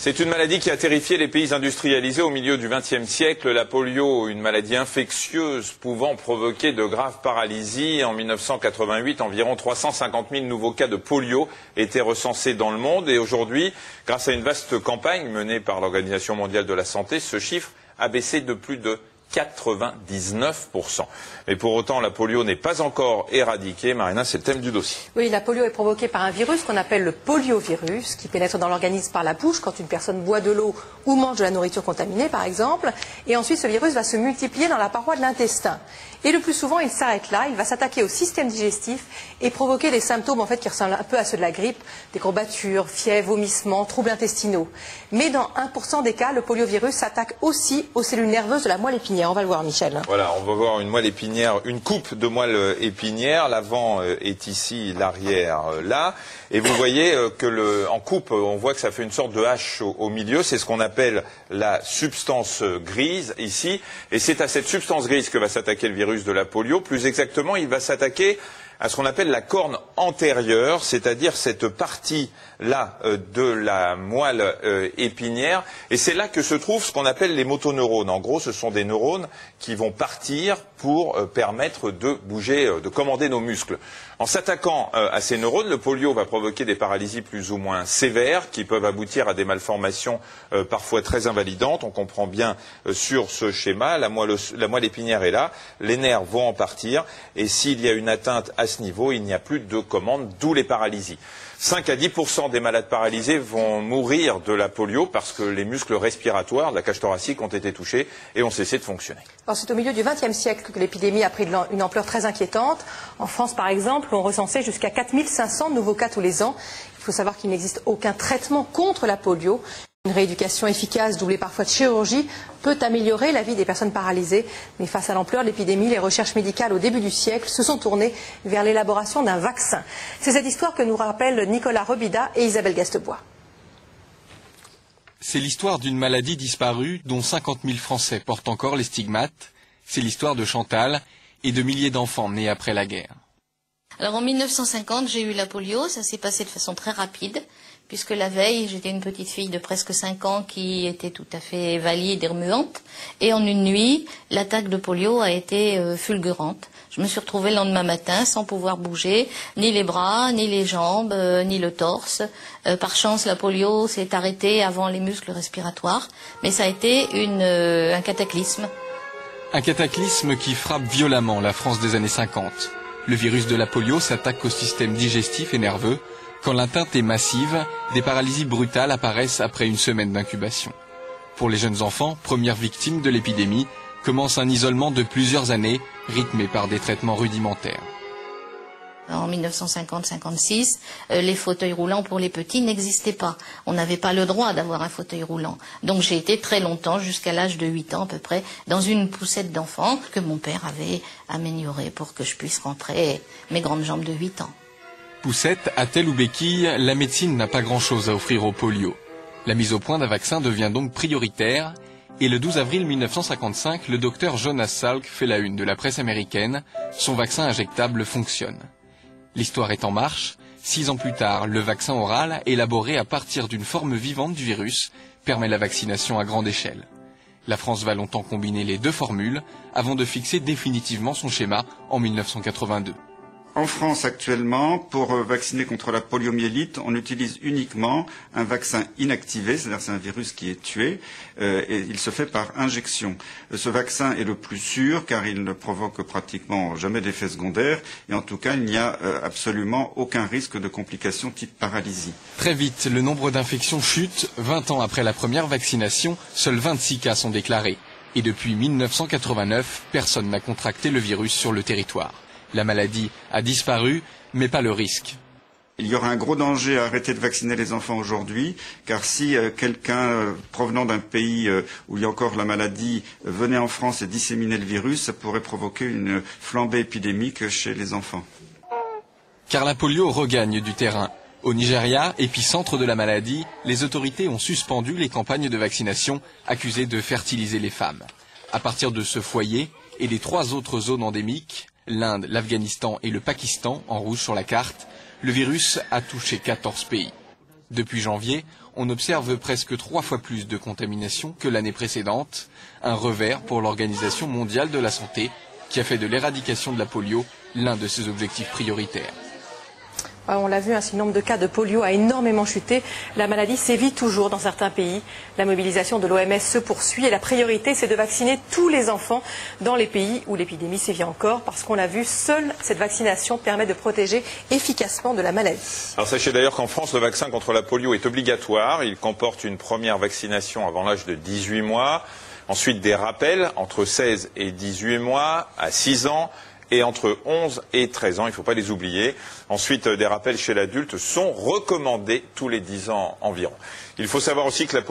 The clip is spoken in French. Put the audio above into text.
C'est une maladie qui a terrifié les pays industrialisés au milieu du XXe siècle. La polio, une maladie infectieuse pouvant provoquer de graves paralysies. En 1988, environ 350 000 nouveaux cas de polio étaient recensés dans le monde. Et aujourd'hui, grâce à une vaste campagne menée par l'Organisation mondiale de la santé, ce chiffre a baissé de plus de 99%. Mais pour autant, la polio n'est pas encore éradiquée. Marina, c'est le thème du dossier. Oui, la polio est provoquée par un virus qu'on appelle le poliovirus, qui pénètre dans l'organisme par la bouche quand une personne boit de l'eau ou mange de la nourriture contaminée, par exemple. Et ensuite, ce virus va se multiplier dans la paroi de l'intestin. Et le plus souvent, il s'arrête là, il va s'attaquer au système digestif et provoquer des symptômes en fait, qui ressemblent un peu à ceux de la grippe, des courbatures, fièvre, vomissements, troubles intestinaux. Mais dans 1% des cas, le poliovirus s'attaque aussi aux cellules nerveuses de la moelle épinière. On va le voir, Michel. Voilà, on va voir une moelle épinière, une coupe de moelle épinière. L'avant est ici, l'arrière là. Et vous voyez que en coupe, on voit que ça fait une sorte de hache au milieu. C'est ce qu'on appelle la substance grise ici. Et c'est à cette substance grise que va s'attaquer le virus de la polio. Plus exactement, il va s'attaquer à ce qu'on appelle la corne antérieure, c'est-à-dire cette partie-là de la moelle épinière. Et c'est là que se trouvent ce qu'on appelle les motoneurones. En gros, ce sont des neurones qui vont partir pour permettre de bouger, de commander nos muscles. En s'attaquant à ces neurones, le polio va provoquer des paralysies plus ou moins sévères qui peuvent aboutir à des malformations parfois très invalidantes. On comprend bien sur ce schéma, la moelle épinière est là, les nerfs vont en partir et s'il y a une atteinte à ce niveau, il n'y a plus de commande, d'où les paralysies. 5 à 10% des malades paralysés vont mourir de la polio parce que les muscles respiratoires de la cage thoracique ont été touchés et ont cessé de fonctionner. C'est au milieu du XXe siècle que l'épidémie a pris une ampleur très inquiétante. En France, par exemple, on recensait jusqu'à 4500 nouveaux cas tous les ans. Il faut savoir qu'il n'existe aucun traitement contre la polio. Une rééducation efficace, doublée parfois de chirurgie, peut améliorer la vie des personnes paralysées. Mais face à l'ampleur de l'épidémie, les recherches médicales au début du siècle se sont tournées vers l'élaboration d'un vaccin. C'est cette histoire que nous rappellent Nicolas Robida et Isabelle Gastebois. C'est l'histoire d'une maladie disparue dont 50 000 Français portent encore les stigmates. C'est l'histoire de Chantal et de milliers d'enfants nés après la guerre. Alors en 1950, j'ai eu la polio, ça s'est passé de façon très rapide, puisque la veille, j'étais une petite fille de presque 5 ans qui était tout à fait valide et remuante. Et en une nuit, l'attaque de polio a été fulgurante. Je me suis retrouvée le lendemain matin sans pouvoir bouger, ni les bras, ni les jambes, ni le torse. Par chance, la polio s'est arrêtée avant les muscles respiratoires, mais ça a été un cataclysme. Un cataclysme qui frappe violemment la France des années 50. Le virus de la polio s'attaque au système digestif et nerveux. Quand l'atteinte est massive, des paralysies brutales apparaissent après une semaine d'incubation. Pour les jeunes enfants, premières victimes de l'épidémie, commence un isolement de plusieurs années, rythmé par des traitements rudimentaires. En 1950-56, les fauteuils roulants pour les petits n'existaient pas. On n'avait pas le droit d'avoir un fauteuil roulant. Donc j'ai été très longtemps, jusqu'à l'âge de 8 ans à peu près, dans une poussette d'enfant que mon père avait améliorée pour que je puisse rentrer mes grandes jambes de 8 ans. Poussette, attelle ou béquille, la médecine n'a pas grand-chose à offrir au polio. La mise au point d'un vaccin devient donc prioritaire. Et le 12 avril 1955, le docteur Jonas Salk fait la une de la presse américaine. Son vaccin injectable fonctionne. L'histoire est en marche. 6 ans plus tard, le vaccin oral, élaboré à partir d'une forme vivante du virus, permet la vaccination à grande échelle. La France va longtemps combiner les deux formules avant de fixer définitivement son schéma en 1982. En France actuellement, pour vacciner contre la poliomyélite, on utilise uniquement un vaccin inactivé, c'est-à-dire c'est un virus qui est tué, et il se fait par injection. Ce vaccin est le plus sûr car il ne provoque pratiquement jamais d'effets secondaires et en tout cas il n'y a absolument aucun risque de complications type paralysie. Très vite, le nombre d'infections chute. 20 ans après la première vaccination, seuls 26 cas sont déclarés. Et depuis 1989, personne n'a contracté le virus sur le territoire. La maladie a disparu, mais pas le risque. Il y aura un gros danger à arrêter de vacciner les enfants aujourd'hui, car si quelqu'un provenant d'un pays où il y a encore la maladie venait en France et disséminait le virus, ça pourrait provoquer une flambée épidémique chez les enfants. Car la polio regagne du terrain. Au Nigeria, épicentre de la maladie, les autorités ont suspendu les campagnes de vaccination accusées de fertiliser les femmes. À partir de ce foyer et des 3 autres zones endémiques, l'Inde, l'Afghanistan et le Pakistan, en rouge sur la carte, le virus a touché 14 pays. Depuis janvier, on observe presque 3 fois plus de contamination que l'année précédente. Un revers pour l'Organisation mondiale de la santé, qui a fait de l'éradication de la polio l'un de ses objectifs prioritaires. On l'a vu, le nombre de cas de polio a énormément chuté. La maladie sévit toujours dans certains pays. La mobilisation de l'OMS se poursuit et la priorité, c'est de vacciner tous les enfants dans les pays où l'épidémie sévit encore. Parce qu'on l'a vu, seule cette vaccination permet de protéger efficacement de la maladie. Alors sachez d'ailleurs qu'en France, le vaccin contre la polio est obligatoire. Il comporte une première vaccination avant l'âge de 18 mois. Ensuite, des rappels entre 16 et 18 mois, à 6 ans. Et entre 11 et 13 ans, il ne faut pas les oublier. Ensuite, des rappels chez l'adulte sont recommandés tous les 10 ans environ. Il faut savoir aussi que la